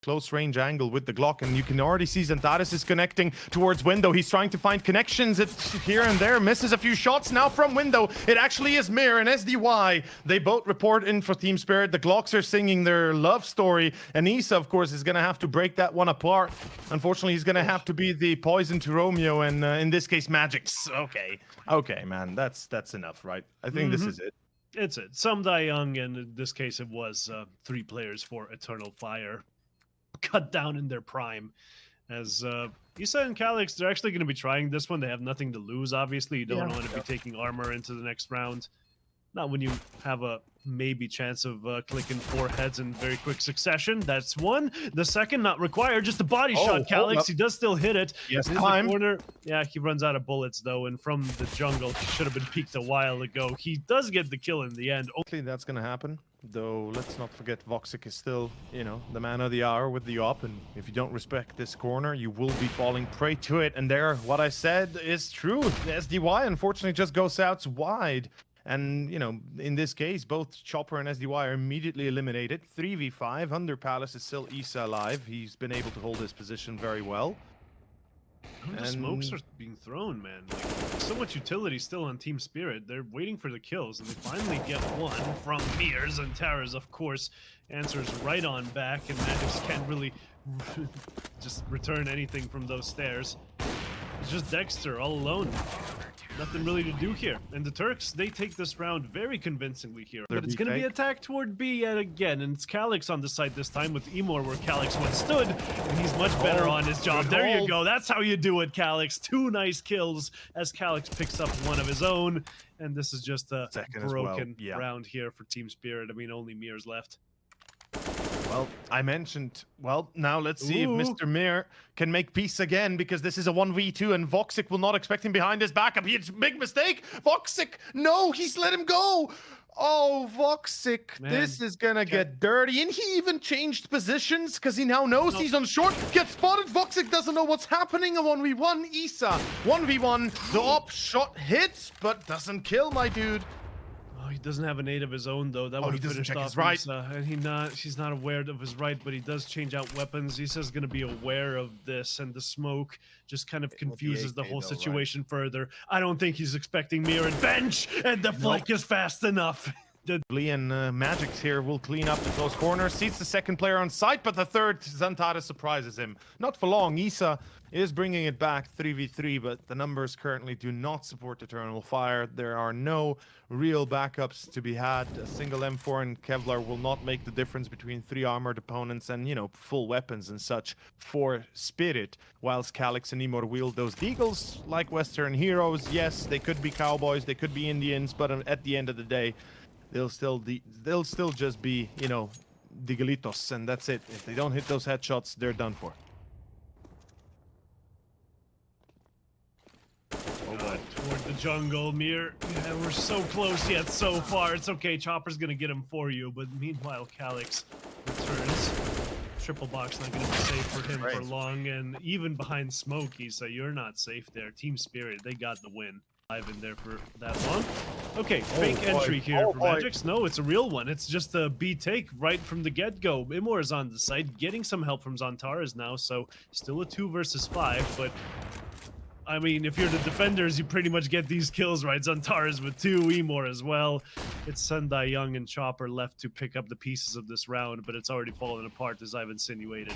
close range angle with the Glock, and you can already see xantares is connecting towards window. He's trying to find connections here and there, misses a few shots. Now from window, it actually is Mir and SDY. They both report in for Team Spirit. The Glocks are singing their love story, and Isa, of course, is gonna have to break that one apart. Unfortunately, he's gonna have to be the poison to Romeo, and in this case, Magic's. Okay, man, that's enough, right? I think this is it. It's it. Some die young, and in this case, it was 3 players for Eternal Fire. Cut down in their prime. As Isa and Calyx, they're actually going to be trying this one. They have nothing to lose, obviously. You don't want to be taking armor into the next round. Not when you have a maybe chance of clicking 4 heads in very quick succession. That's one. The second, not required. Just a body shot, Calyx. He does still hit it. Yes, in time. the corner. Yeah, he runs out of bullets, though. And from the jungle, he should have been peeked a while ago. He does get the kill in the end. Hopefully that's going to happen. Though, let's not forget woxic is still, you know, the man of the hour with the op. And if you don't respect this corner, you will be falling prey to it. And there, what I said is true. The SDY, unfortunately, just goes out wide. And, you know, in this case, both Chopper and SDY are immediately eliminated. 3v5. Under Palace is still Isa alive. He's been able to hold his position very well. The smokes are being thrown, man. Like, so much utility still on Team Spirit. They're waiting for the kills, and they finally get one from Mirrors, and Taras, of course, answers right on back, and Magic's can't really just return anything from those stairs. It's just Dexter all alone. Nothing really to do here. And the Turks, they take this round very convincingly here. But it's going to be attacked toward B yet again. And it's Calyx on the side this time with Emor where Calyx once stood. And he's much better on his job. There you go. That's how you do it, Calyx. 2 nice kills as Calyx picks up one of his own. And this is just a broken round here for Team Spirit. I mean, only Mir's left. Well, I mentioned, well, now let's see if Mr. Mir can make peace again, because this is a 1v2 and woxic will not expect him behind his backup. It's a big mistake. woxic, no, he's let him go. Oh, woxic, this is gonna get dirty. And he even changed positions because he now knows he's on short. Gets spotted. woxic doesn't know what's happening. A 1v1. Isa, 1v1. The op shot hits, but doesn't kill, my dude. He doesn't have a nade of his own, though. That would have finished off his right. And he's not aware of his right, but he does change out weapons. He's just going to be aware of this, and the smoke just kind of confuses the whole situation further. I don't think he's expecting Mir and bench, and the flick is fast enough. And Magic's here will clean up the close corner, seats the second player on site, but the third, xantares, surprises him. Not for long. Isa is bringing it back 3v3, but the numbers currently do not support Eternal Fire. There are no real backups to be had. A single M4 and Kevlar will not make the difference between 3 armored opponents and, you know, full weapons and such for Spirit, whilst Calyx and Emor wield those deagles like Western heroes. Yes, they could be cowboys, they could be Indians, but at the end of the day, they'll still just be, you know, digalitos, and that's it. If they don't hit those headshots, they're done for. Toward the jungle, Mir. Yeah, we're so close yet so far. It's okay, Chopper's gonna get him for you, but meanwhile, Calyx returns. Triple box not gonna be safe for him for long, and even behind smoke, Isa, you're not safe there. Team Spirit, they got the win. I've been there for that long. Okay, fake entry here for Magic's. No, it's a real one. It's just a B take right from the get-go. Emor is on the side, getting some help from xantares now, so still a 2 versus 5, but I mean, if you're the defenders, you pretty much get these kills, right? xantares with 2, Emor as well. It's Sunday Young and Chopper left to pick up the pieces of this round, but it's already fallen apart, as I've insinuated.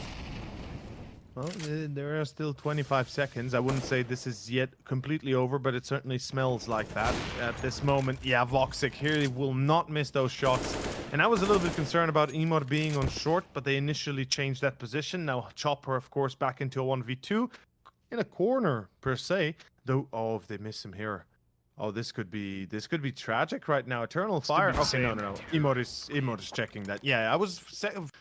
Well, there are still 25 seconds. I wouldn't say this is yet completely over, but it certainly smells like that at this moment. Yeah, woxic here, he will not miss those shots. And I was a little bit concerned about Emor being on short, but they initially changed that position. Now Chopper, of course, back into a 1v2. In a corner, per se. Though, oh, if they miss him here. Oh, this could be tragic right now. Eternal Fire. Okay, no. Emor is checking that. Yeah, I was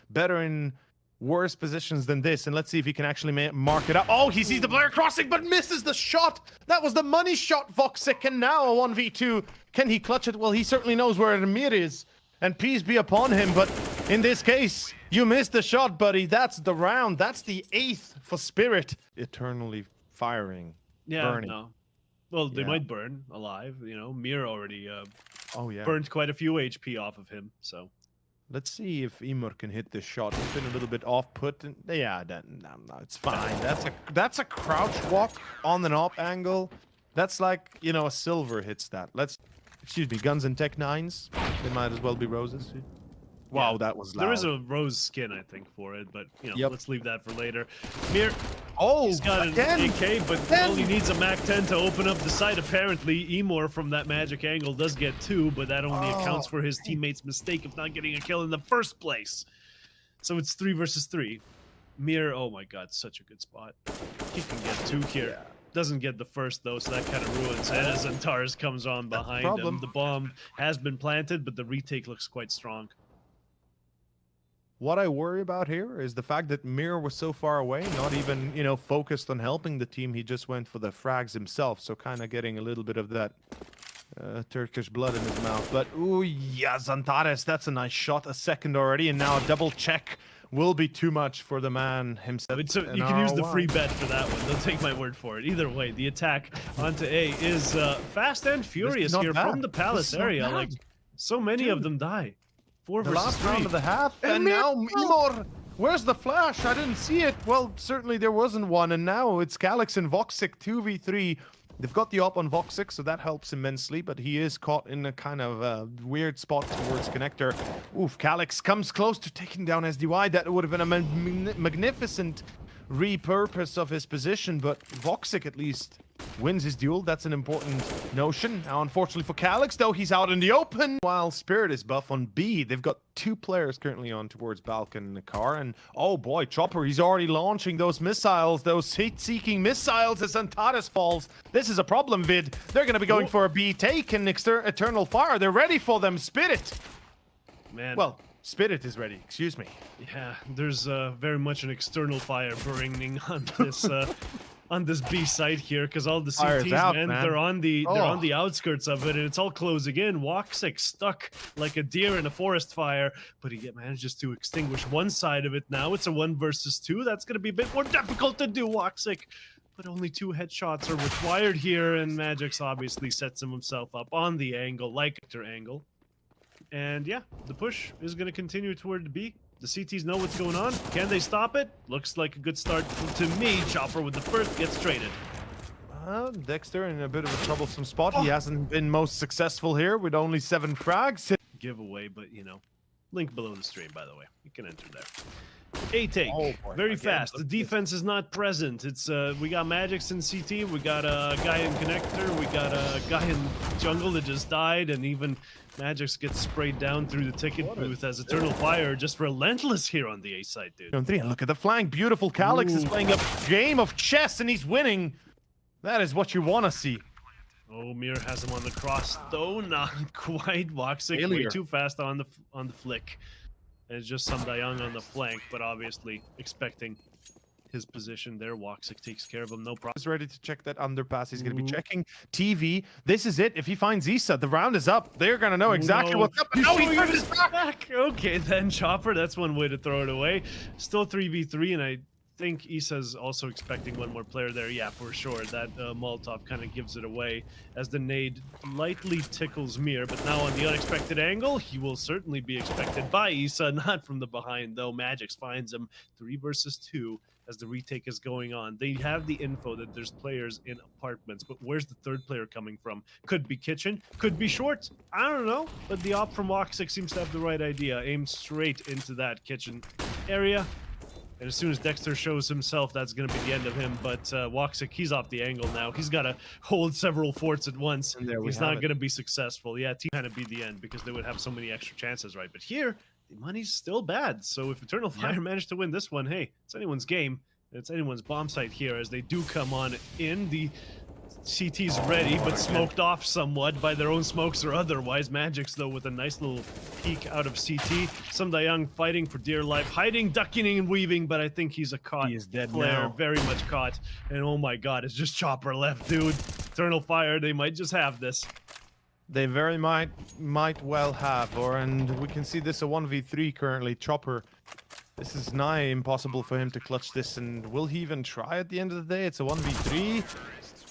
better in worse positions than this, and let's see if he can actually mark it up. Oh, he sees the player crossing but misses the shot. That was the money shot, woxic, and now a 1v2. Can he clutch it? Well, he certainly knows where Emir is, and peace be upon him, but in this case, you missed the shot, buddy. That's the round. That's the 8th for Spirit. Eternally firing. Burning. No. Well, they might burn alive, you know. Mir already oh, yeah, burned quite a few HP off of him, so Let's see if Emor can hit this shot. He's been a little bit off-put. And yeah, no, it's fine. That's a crouch walk on an op angle. That's like, you know, a silver hits that. Excuse me, guns and tech 9s. They might as well be roses. Wow, that was loud. There is a rose skin, I think, for it, but you know, Yep. let's leave that for later. Mir, Oh, he's got an again. AK, but only needs a Mac 10 to open up the site. Apparently, Emor from that magic angle does get 2, but that only accounts for his teammate's mistake of not getting a kill in the first place. So it's 3 versus 3. Mir, oh my god, such a good spot. He can get 2 here. Doesn't get the first though, so that kind of ruins it as xantares comes on behind him. The bomb has been planted, but the retake looks quite strong. What I worry about here is the fact that Mir was so far away, not even, you know, focused on helping the team. He just went for the frags himself, so kind of getting a little bit of that Turkish blood in his mouth. But, ooh, yeah, xantares, that's a nice shot. A second already, and now a double check will be too much for the man himself. So you can use the free bet for that one. Don't take my word for it. Either way, the attack onto A is fast and furious here from the palace area. Like, so many of them die. 4 The versus last 3. round of the half, and now Emor. Where's the flash? I didn't see it. Well, certainly there wasn't one, and now it's Calyx and woxic 2v3. They've got the op on woxic, so that helps immensely, but he is caught in a kind of weird spot towards connector. Oof, Calyx comes close to taking down SDY. That would have been a magnificent repurpose of his position, but woxic at least wins his duel. That's an important notion. Now, unfortunately for Calyx, though, he's out in the open. While Spirit is buff on B, they've got 2 players currently on towards Balkan in the car. And, oh boy, Chopper, he's already launching those missiles, those heat-seeking missiles as xantares falls. This is a problem, Vid. They're going to be going for a B take and Eternal Fire. They're ready for them. Spirit. Man. Well, Spirit is ready, excuse me. Yeah, there's very much an external fire burning on this B site here, because all the CTs, out, man, they're on the outskirts of it, and it's all closing in. woxic stuck like a deer in a forest fire, but he manages to extinguish one side of it. Now it's a 1 versus 2. That's going to be a bit more difficult to do, woxic. But only 2 headshots are required here, and Magix obviously sets himself up on the angle, like their angle. And yeah, the push is going to continue toward B. The CTs know what's going on. Can they stop it? Looks like a good start to me. Chopper with the first gets traded. Dexter in a bit of a troublesome spot. He hasn't been most successful here with only 7 frags. Giveaway, but you know, link below the stream, by the way. You can enter there. A take, very fast. The defense is not present. It's we got Magix in CT, we got a guy in connector, we got a guy in jungle that just died, and even Magix gets sprayed down through the ticket booth as Eternal Fire just relentless here on the A side, dude. And look at the flank. Beautiful. Calyx is playing a game of chess and he's winning. That is what you want to see. Oh, Mir has him on the cross, though not quite. woxic way too fast on the flick. And it's just some Dayang on the flank, but obviously expecting his position there. woxic takes care of him, no problem. He's ready to check that underpass. He's going to be checking TV. This is it. If he finds Issa, the round is up. They're going to know exactly what's up. No, he turned his back. Okay, then Chopper, that's one way to throw it away. Still 3v3, and I think Issa's also expecting one more player there. Yeah, for sure. That Molotov kind of gives it away as the nade lightly tickles Mir, but now on the unexpected angle, he will certainly be expected by Issa, not from the behind, though. Magix finds him 3 versus 2 as the retake is going on. They have the info that there's players in apartments, but where's the 3rd player coming from? Could be kitchen, could be short. I don't know, but the op from woxic seems to have the right idea. Aim straight into that kitchen area. And as soon as Dexter shows himself, that's going to be the end of him. But woxic, he's off the angle now. He's got to hold several forts at once. He's not going to be successful. Yeah, team kind of be the end because they would have so many extra chances, right? But here, the money's still bad. So if Eternal Fire managed to win this one, hey, it's anyone's game. It's anyone's bomb site here as they do come on in. The CT's ready, but smoked off somewhat by their own smokes or otherwise. Magix, though, with a nice little peek out of CT. Some Dayang fighting for dear life, hiding, ducking, and weaving, but I think he's a caught player, now. Very much caught. And oh my god, it's just Chopper left, dude. Eternal Fire, they might just have this. They very might well have, and we can see this a 1v3 currently. Chopper, this is nigh impossible for him to clutch this, and will he even try at the end of the day? It's a 1v3.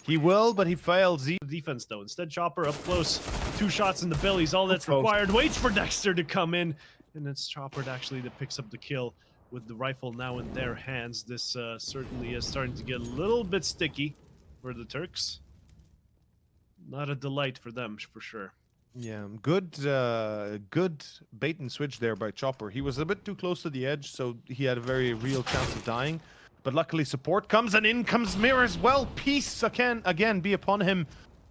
He will, but he fails. Defense, though. Instead, Chopper up close. 2 shots in the bellies, all that's required. Waits for Dexter to come in. And it's Chopper actually that picks up the kill with the rifle now in their hands. This certainly is starting to get a little bit sticky for the Turks. Not a delight for them, for sure. Yeah, good bait and switch there by Chopper. He was a bit too close to the edge, so he had a very real chance of dying. But luckily support comes, and in comes Mir as well. Peace again be upon him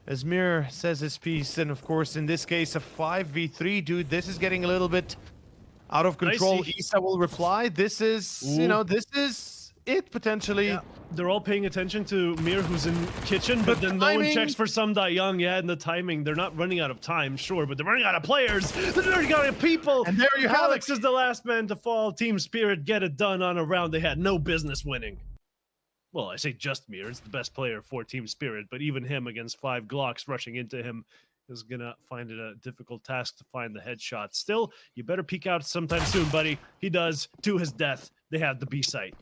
as Mir says his piece. And of course, in this case, a 5v3. Dude, this is getting a little bit out of control. Isa will reply. This is, you know, this is it potentially. Yeah. They're all paying attention to Mir, who's in kitchen, but then no one checks for Young. Yeah, and the timing. They're not running out of time, sure, but they're running out of players. They're running out of people. And there you have it. Alex is the last man to fall. Team Spirit get it done on a round they had no business winning. Well, I say just Mir. It's the best player for Team Spirit, but even him against 5 Glocks rushing into him is gonna find it a difficult task to find the headshot. Still, you better peek out sometime soon, buddy. He does. To his death, they have the B site.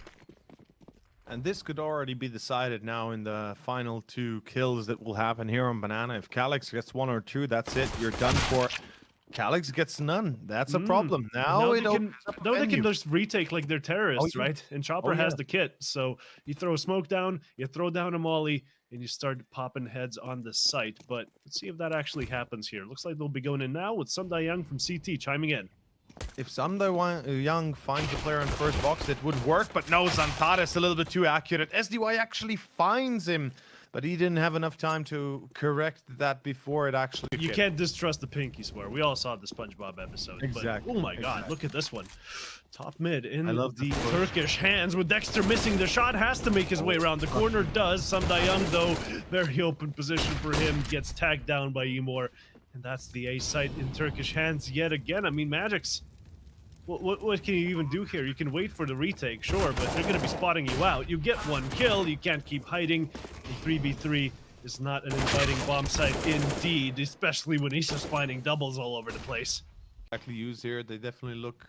And this could already be decided now in the final 2 kills that will happen here on Banana. If Calyx gets 1 or 2, that's it. You're done for. Calyx gets none. That's a problem. Now they can just retake like they're terrorists, right? And Chopper has the kit. So you throw a smoke down, you throw down a molly, and you start popping heads on the site. But let's see if that actually happens here. Looks like they'll be going in now with Young from CT chiming in. If Young finds a player in first box, it would work, but no, xantares a little bit too accurate. SDY actually finds him, but he didn't have enough time to correct that before it actually You can't distrust the pinky swear. We all saw the SpongeBob episode. Exactly. But, oh my god, look at this one. Top mid in the Turkish hands with Dexter missing the shot. Has to make his way around the corner. Does. Young, though, very open position for him. Gets tagged down by Emor. And that's the A site in Turkish hands yet again. I mean, Magic's... What can you even do here? You can wait for the retake, sure, but they're going to be spotting you out. You get 1 kill, you can't keep hiding. And 3v3 is not an inviting bomb site indeed, especially when he's just finding doubles all over the place. Exactly used here. They definitely look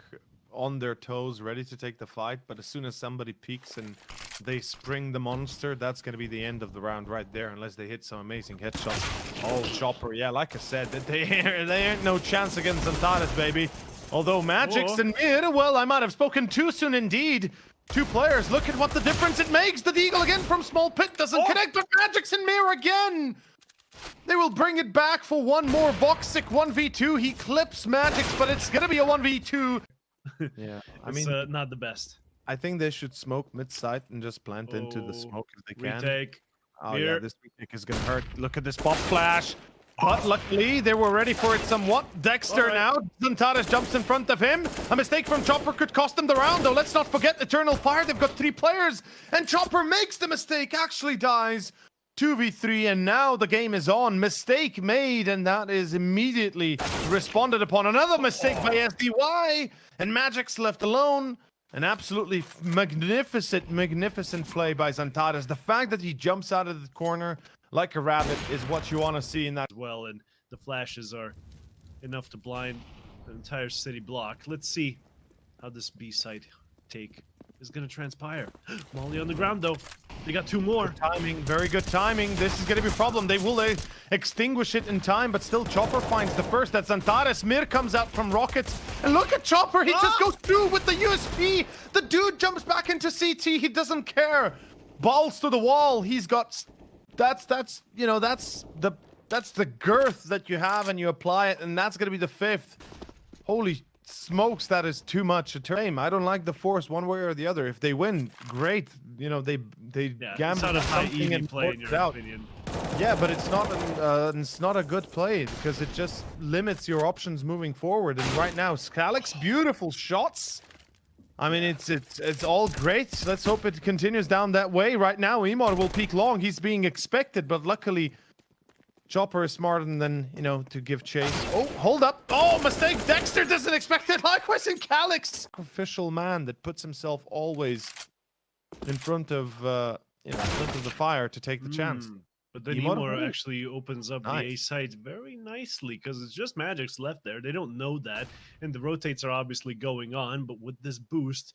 on their toes, ready to take the fight, but as soon as somebody peeks and they spring the monster, that's going to be the end of the round right there, unless they hit some amazing headshots. Oh, Chopper, yeah, like I said, they ain't no chance against xantares, baby. Although Magic's in mid, well, I might have spoken too soon indeed. 2 players, look at what the difference it makes. The Deagle again from small pit doesn't connect, but Magic's in mirror again. They will bring it back for 1 more. Woxic 1v2, he clips Magic's, but it's gonna be a 1v2. Yeah, I mean, not the best. I think they should smoke mid-site and just plant into the smoke if they can. Retake. Oh yeah, this retake is gonna hurt. Look at this pop flash. But luckily, they were ready for it somewhat. Dexter now, xantares jumps in front of him. A mistake from Chopper could cost them the round, though. Let's not forget Eternal Fire. They've got 3 players, and Chopper makes the mistake, actually dies. 2v3, and now the game is on. Mistake made, and that is immediately responded upon. Another mistake by SDY, and Magic's left alone. An absolutely magnificent play by xantares. The fact that he jumps out of the corner like a rabbit is what you want to see in that. Well, and the flashes are enough to blind the entire city block. Let's see how this B site take is going to transpire. Molly on the ground, though. They got 2 more. Good timing, very good timing. This is going to be a problem. They will extinguish it in time, but still Chopper finds the first. That's xantares. Mir comes out from rockets. And look at Chopper. He just goes through with the USP. The dude jumps back into CT. He doesn't care. Balls to the wall. He's got... That's the girth that you have, and you apply it, and that's gonna be the 5th. Holy smokes, that is too much a time. I don't like the force one way or the other. If they win, great. You know, they gamble on something and play in your opinion. Yeah, but it's not a good play because it just limits your options moving forward. And right now, Calyx, beautiful shots. I mean, it's all great. Let's hope it continues down that way. Right now, Emor will peek long. He's being expected, but luckily, Chopper is smarter than, you know, to give chase. Oh, hold up. Oh, mistake. Dexter doesn't expect it. Likewise in Calyx. Official man that puts himself always in front of, in front of the fire to take the chance. But then Emor actually opens up the A site very nicely because it's just Magic's left there. They don't know that. And the rotates are obviously going on. But with this boost,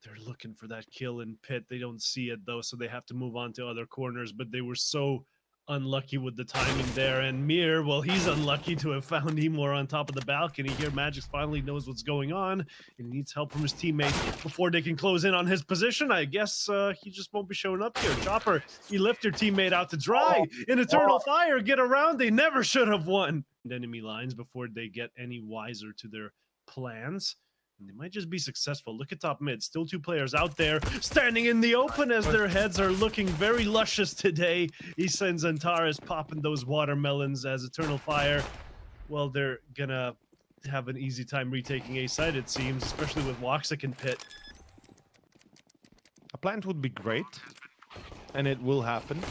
they're looking for that kill in pit. They don't see it, though, so they have to move on to other corners. But they were so unlucky with the timing there. And Mir, well, he's unlucky to have found Emor on top of the balcony. Here, Magix finally knows what's going on, and he needs help from his teammates before they can close in on his position. I guess he just won't be showing up here. Chopper, he left your teammate out to dry. In Eternal Fire, get around. They never should have won. Enemy lines before they get any wiser to their plans. And they might just be successful. Look at top mid. Still 2 players out there standing in the open as their heads are looking very luscious today. Issa and xantares popping those watermelons as Eternal Fire. Well, they're gonna have an easy time retaking A side, it seems, especially with woxic and Pit. A plant would be great, and it will happen,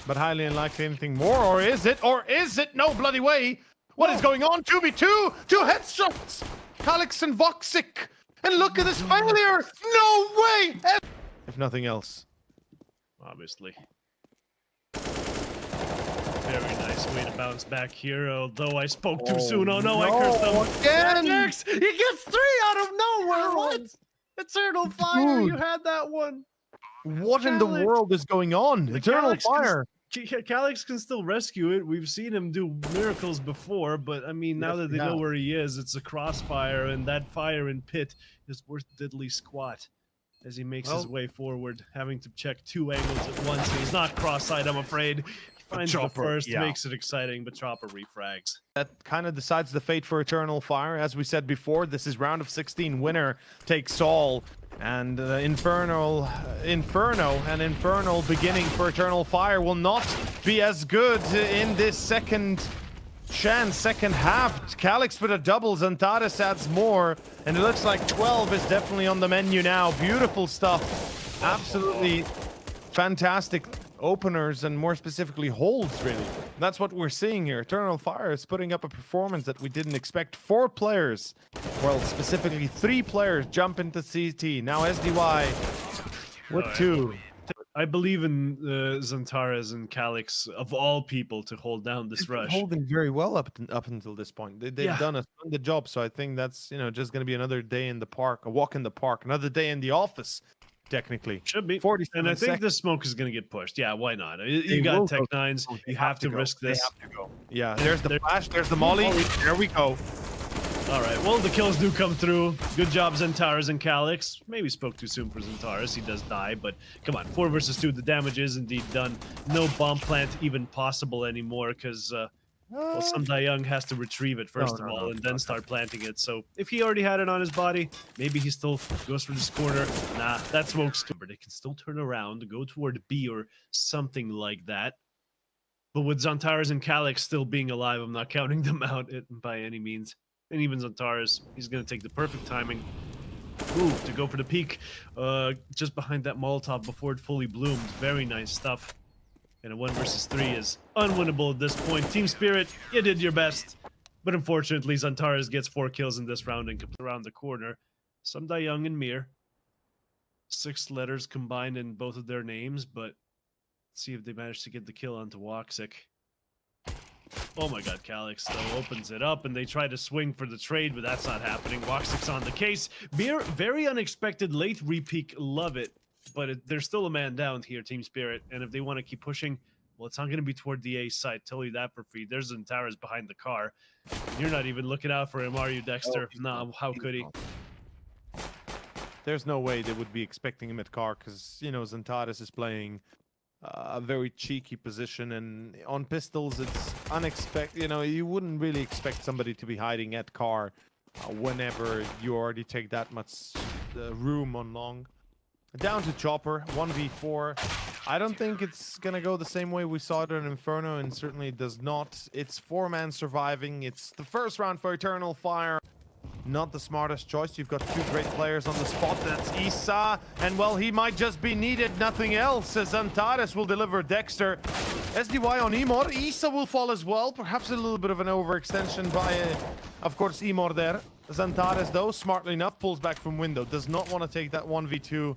but highly unlikely anything more. Or is it? Or is it? No bloody way! What is going on? 2v2! 2 headshots! Calix and woxic! And look at this failure! No way! If nothing else. Obviously. Very nice way to bounce back here, although I spoke too soon. Oh no, I cursed them. Again! Magix, he gets 3 out of nowhere! What? Eternal Fire, you had that one! What in the world is going on? Eternal Fire! Calix can still rescue it. We've seen him do miracles before, but I mean, now that they know where he is, it's a crossfire, and that fire in Pit is worth diddly squat as he makes his way forward, having to check 2 angles at once. And he's not cross-eyed, I'm afraid. He finds the first, makes it exciting, but Chopper refrags. That kind of decides the fate for Eternal Fire. As we said before, this is round of 16. Winner takes all. And Inferno beginning for Eternal Fire will not be as good in this second half. Calix with a double, xantares adds more, and it looks like 12 is definitely on the menu now. Beautiful stuff. Absolutely fantastic openers, and more specifically holds, really. That's what we're seeing here. Eternal Fire is putting up a performance that we didn't expect. 4 players, well, specifically 3 players jump into CT. Now SDY with 2. I believe in xantares and Calix, of all people, to hold down this rush. Holding very well up until this point. They've done a splendid job, so I think that's, you know, just going to be another day in the park, a walk in the park, another day in the office. Technically should be 47 and I think the smoke is going to get pushed. Yeah, why not? You got Tech 9s, you have to risk this. Yeah, there's the flash, there's the molly. There we go. All right, well, the kills do come through. Good job, xantares and Calix. Maybe spoke too soon for xantares. He does die, but come on, 4 versus 2. The damage is indeed done. No bomb plant even possible anymore, because well, some Young has to retrieve it first of all, and then start planting it. So if he already had it on his body, maybe he still goes for this corner. Nah, that smoke's covered. They can still turn around, go toward B or something like that. But with xantares and Calix still being alive, I'm not counting them out by any means. And even xantares, he's going to take the perfect timing. Ooh, to go for the peak just behind that Molotov before it fully bloomed. Very nice stuff. And a 1 versus 3 is unwinnable at this point. Team Spirit, you did your best. But unfortunately, xantares gets 4 kills in this round and comes around the corner. Some Young and Mir. 6 letters combined in both of their names, but let's see if they manage to get the kill onto woxic. Oh my god, Calix though opens it up, and they try to swing for the trade, but that's not happening. woxic's on the case. Mir, very unexpected late re-peak, love it. But there's still a man down here, Team Spirit, and if they want to keep pushing, well, it's not going to be toward the A side. Tell you that for free. There's xantares behind the car. You're not even looking out for him, are you, Dexter? No, how could he? There's no way they would be expecting him at car, because, you know, xantares is playing a very cheeky position, and on pistols, it's unexpected. You know, you wouldn't really expect somebody to be hiding at car whenever you already take that much room on long. Down to Chopper, 1v4. I don't think it's gonna go the same way we saw it in Inferno, and certainly does not. It's 4-man surviving. It's the first round for Eternal Fire. Not the smartest choice. You've got 2 great players on the spot. That's Issa, and well, he might just be needed, nothing else, as xantares will deliver Dexter. SDY on Emor. Issa will fall as well. Perhaps a little bit of an overextension by, of course, Emor there. xantares, though, smartly enough, pulls back from window. Does not want to take that 1v2.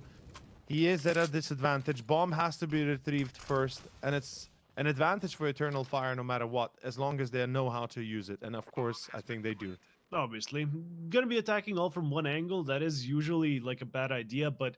He is at a disadvantage. Bomb has to be retrieved first, and it's an advantage for Eternal Fire no matter what, as long as they know how to use it. And of course, I think they do. Obviously. Gonna be attacking all from one angle. That is usually like a bad idea, but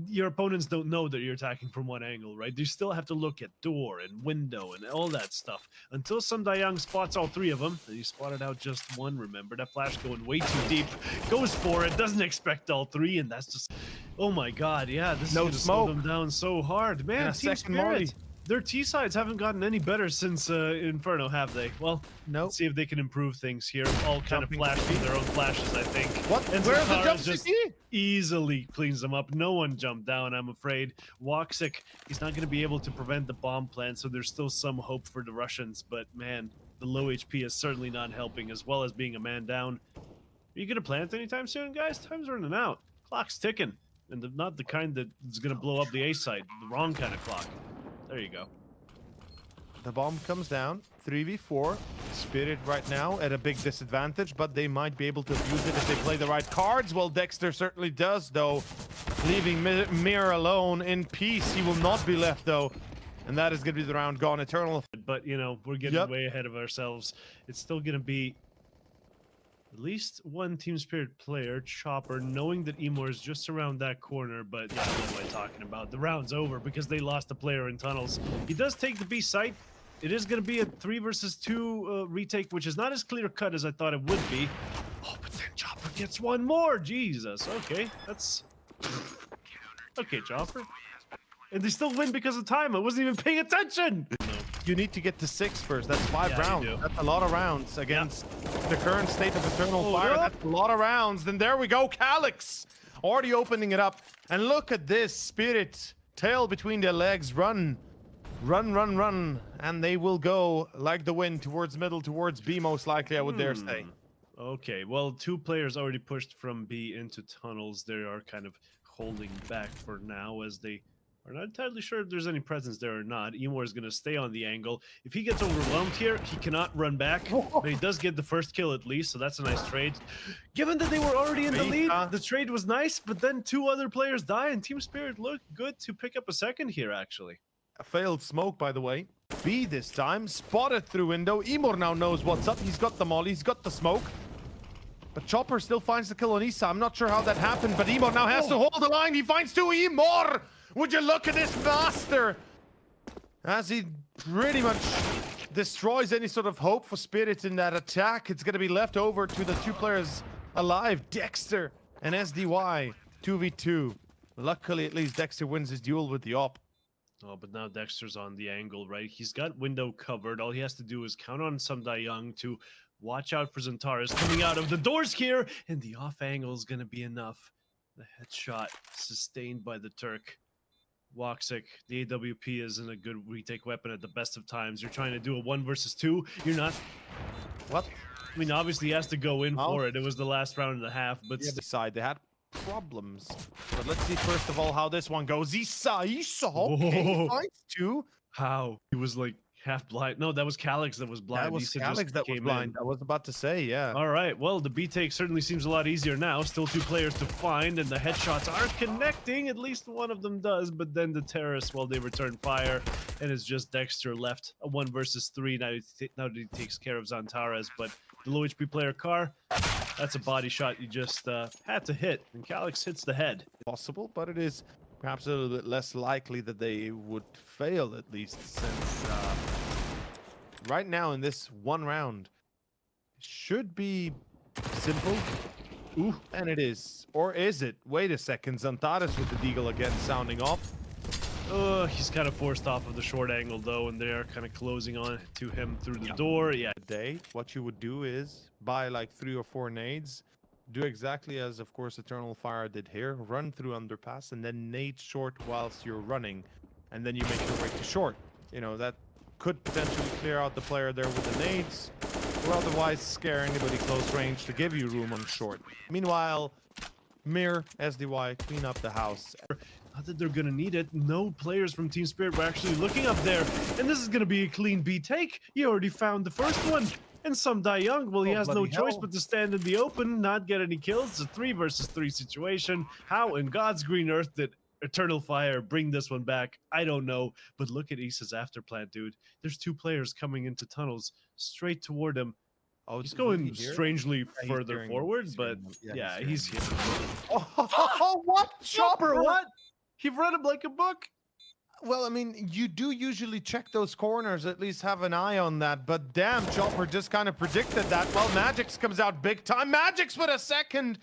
your opponents don't know that you're attacking from one angle, right? You still have to look at door and window and all that stuff until some Young spots all three of them. He spotted out just one, remember? That flash going way too deep. Goes for it, doesn't expect all three, and that's just... Oh my god, yeah, this is going to slow them down so hard. Man, Team Spirit, their T-sides haven't gotten any better since Inferno, have they? Well, let's see if they can improve things here. All kind of flashing their own flashes, I think. What? And Where's the jump just easily cleans them up. No one jumped down, I'm afraid. Woxic, he's not going to be able to prevent the bomb plant, so there's still some hope for the Russians. But man, the low HP is certainly not helping, as well as being a man down. Are you going to plant anytime soon, guys? Time's running out. Clock's ticking. And not the kind that's going to blow up the A side. The wrong kind of clock. There you go. The bomb comes down. 3v4. Spirit right now at a big disadvantage, but they might be able to abuse it if they play the right cards. Well, Dexter certainly does, though. Leaving Mir alone in peace. He will not be left, though. And that is going to be the round gone. Eternal. But, you know, we're getting way ahead of ourselves. It's still going to be at least one Team Spirit player, Chopper, knowing that Emor is just around that corner. But yeah, what am I talking about? The round's over because they lost a player in tunnels. He does take the B site. It is going to be a 3 versus 2 retake, which is not as clear-cut as I thought it would be. Oh, but then Chopper gets one more. Jesus. Okay, that's... Okay, Chopper. And they still win because of time. I wasn't even paying attention. No. You need to get to 6 first. That's 5 rounds. That's a lot of rounds against the current state of Eternal Fire. That's a lot of rounds. Then there we go. Calyx already opening it up. And look at this. Spirit. Tail between their legs. Run. Run, run, run. And they will go like the wind towards middle, towards B most likely, I would dare say. Okay, well, 2 players already pushed from B into tunnels. They are kind of holding back for now as they are not entirely sure if there's any presence there or not. Emor is going to stay on the angle. If he gets overwhelmed here, he cannot run back. But he does get the first kill at least, so that's a nice trade. Given that they were already in the lead, the trade was nice, but then 2 other players die, and Team Spirit looked good to pick up a second here, actually. A failed smoke, by the way. B this time, spotted through window. Emor now knows what's up. He's got the molly, he's got the smoke. But Chopper still finds the kill on Issa. I'm not sure how that happened, but Emor now has to hold the line. He finds 2 Emor! Would you look at this master? As he pretty much destroys any sort of hope for Spirit in that attack. It's going to be left over to the 2 players alive, Dexter and SDY. 2v2. Luckily, at least Dexter wins his duel with the op. Oh, but now Dexter's on the angle, right? He's got window covered. All he has to do is count on some Young to watch out for xantares coming out of the doors here, and the off angle is going to be enough. The headshot sustained by the Turk. Woxic, the AWP isn't a good retake weapon at the best of times. You're trying to do a 1 versus 2. You're not... What? I mean, obviously he has to go in for it. It was the last round and a half, but... Yeah, side, they had problems. But let's see first of all how this one goes. Issa, okay, finds 2. How? He was like half blind. No, that was Calyx that was blind. That was Calyx that was blind. I was about to say, yeah. All right, well, the B take certainly seems a lot easier now. Still 2 players to find, and the headshots are connecting. At least one of them does, but then the terrorists, well, they return fire, and it's just Dexter left. A 1 versus 3. Now that he takes care of xantares, but the low HP player Car, that's a body shot you just had to hit, and Calyx hits the head. Possible, but it is perhaps a little bit less likely that they would fail, at least, since right now in this 1 round should be simple. Ooh, and it is. Or is it? Wait a second. xantares with the deagle again sounding off. He's kind of forced off of the short angle, though, and they're kind of closing on to him through the door. Yeah. Today, what you would do is buy like 3 or 4 nades. Do exactly as, of course, Eternal Fire did here. Run through underpass and then nade short whilst you're running. And then you make your way to short. You know, that could potentially clear out the player there with the nades. Or otherwise scare anybody close range to give you room on short. Meanwhile, Mir, SDY, clean up the house. Not that they're gonna need it. No players from Team Spirit were actually looking up there. And this is gonna be a clean B take. You already found the first one. And some Young, well, he has no choice but to stand in the open, not get any kills. It's a 3 versus 3 situation. How in God's green earth did Eternal Fire bring this one back? I don't know. But look at Issa's afterplant, dude. There's 2 players coming into tunnels straight toward him. Oh, he's going strangely further forward, but yeah, he's here. Oh, what? Chopper, what? He read him like a book. Well, I mean, you do usually check those corners, at least have an eye on that. But damn, Chopper just kind of predicted that. Well, Magix comes out big time. Magix with a second.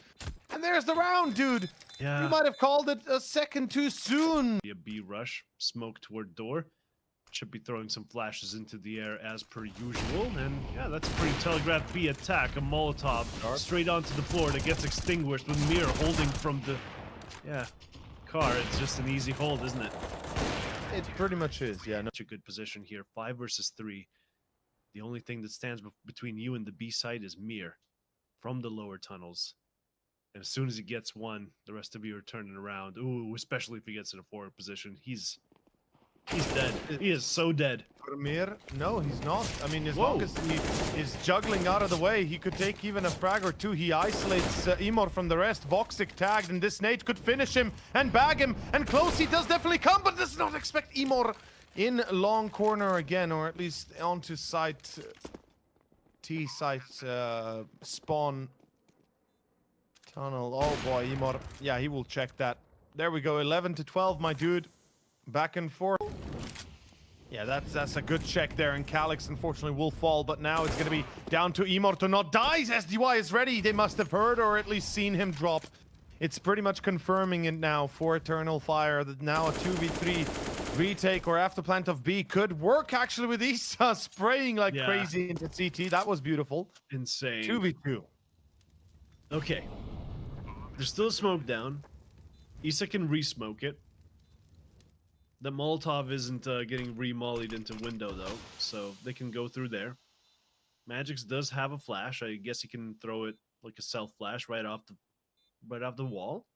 And there's the round, dude. Yeah. You might have called it a second too soon. A B rush, smoke toward door. Should be throwing some flashes into the air as per usual. And yeah, that's a pretty telegraphed B attack. A Molotov straight onto the floor that gets extinguished with Mir holding from the car. It's just an easy hold, isn't it? It pretty much is, yeah. No. Such a good position here. 5 versus 3. The only thing that stands between you and the B side is Mir from the lower tunnels. And as soon as he gets one, the rest of you are turning around. Ooh, especially if he gets in a forward position. He's dead. He is so dead. For Mir, no, he's not. I mean, as long as he is juggling out of the way, he could take even a frag or two. He isolates Emor from the rest. Woxic tagged, and this nade could finish him and bag him. And close he does definitely come, but does not expect Emor in long corner again, or at least onto site T site spawn tunnel. Oh boy, Emor. Yeah, he will check that. There we go. 11 to 12, my dude. Back and forth. Yeah, that's a good check there, and Calyx unfortunately will fall, but now it's going to be down to Emor to not die. SDY is ready. They must have heard or at least seen him drop. It's pretty much confirming it now for Eternal Fire that now a 2v3 retake or after plant of B could work actually with Issa spraying like crazy into CT. That was beautiful. Insane. 2v2. Okay. There's still smoke down. Issa can re-smoke it. The Molotov isn't getting re-mollied into window though, so they can go through there. Magix does have a flash. I guess he can throw it like a self flash right off the wall.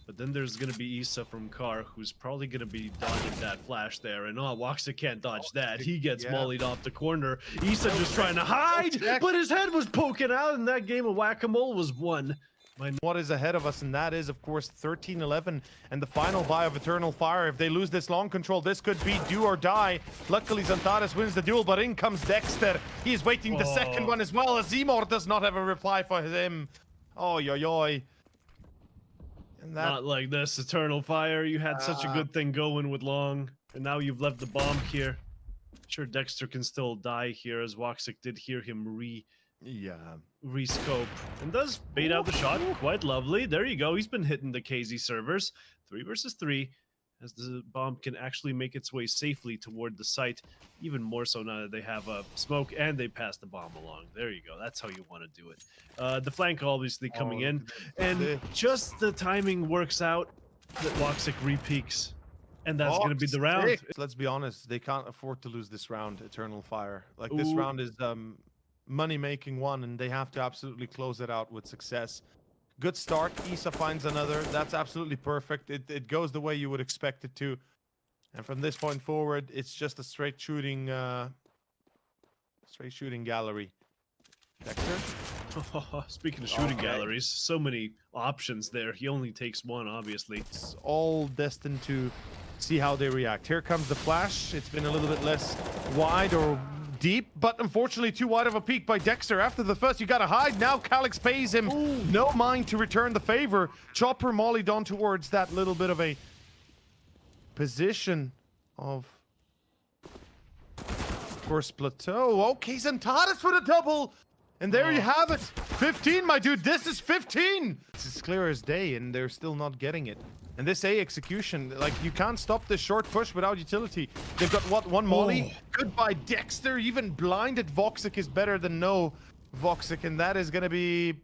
But then there's gonna be Issa from Car, who's probably gonna be dodging that flash there. And Woxic can't dodge that. He gets mollied off the corner. Issa just trying to hide, but his head was poking out, and that game of whack-a-mole was won. What is ahead of us, and that is, of course, 13-11 and the final buy of Eternal Fire. If they lose this long control, this could be do or die. Luckily, xantares wins the duel, but in comes Dexter. He is waiting the second one as well, as Emor does not have a reply for him. Oh, yo. And that... Not like this, Eternal Fire. You had such a good thing going with long, and now you've left the bomb here. Sure, Dexter can still die here, as Woxic did hear him rescope and does bait out the shot. Quite lovely. There you go. He's been hitting the KZ servers. 3 versus 3, as the bomb can actually make its way safely toward the site. Even more so now that they have a smoke and they pass the bomb along. There you go. That's how you want to do it. The flank obviously coming in, and just the timing works out that Woxic re-peaks. And that's going to be the round. Let's be honest. They can't afford to lose this round, Eternal Fire. Like, this round is money-making one, and they have to absolutely close it out with success. Good start. Issa finds another. That's absolutely perfect. It goes the way you would expect it to. And from this point forward, it's just a straight shooting gallery. Dexter? Speaking of shooting galleries, so many options there. He only takes one, obviously. It's all destined to see how they react. Here comes the flash. It's been a little bit less wide or deep, but unfortunately too wide of a peak by Dexter. After the first, you gotta hide. Now Calyx pays him no mind to return the favor. Chopper mollied on towards that little bit of a position of course, plateau. Okay, xantares with a double. And there you have it. 15, my dude. This is 15. It's as clear as day, and they're still not getting it. And this A execution, like, you can't stop this short push without utility. They've got, what, one molly? Goodbye, Dexter. Even blinded Woxic is better than no Woxic, and that is going to be...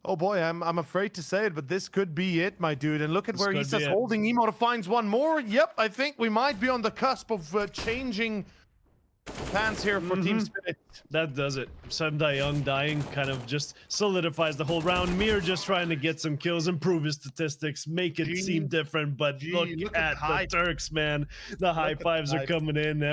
Oh boy, I'm afraid to say it, but this could be it, my dude. And look at where he's just holding. Emo finds one more. Yep, I think we might be on the cusp of changing plans here for Team Spirit. That does it. Semda Young dying kind of just solidifies the whole round. Mir just trying to get some kills, improve his statistics, make it seem different. But look at the Turks, man. The high fives are coming in.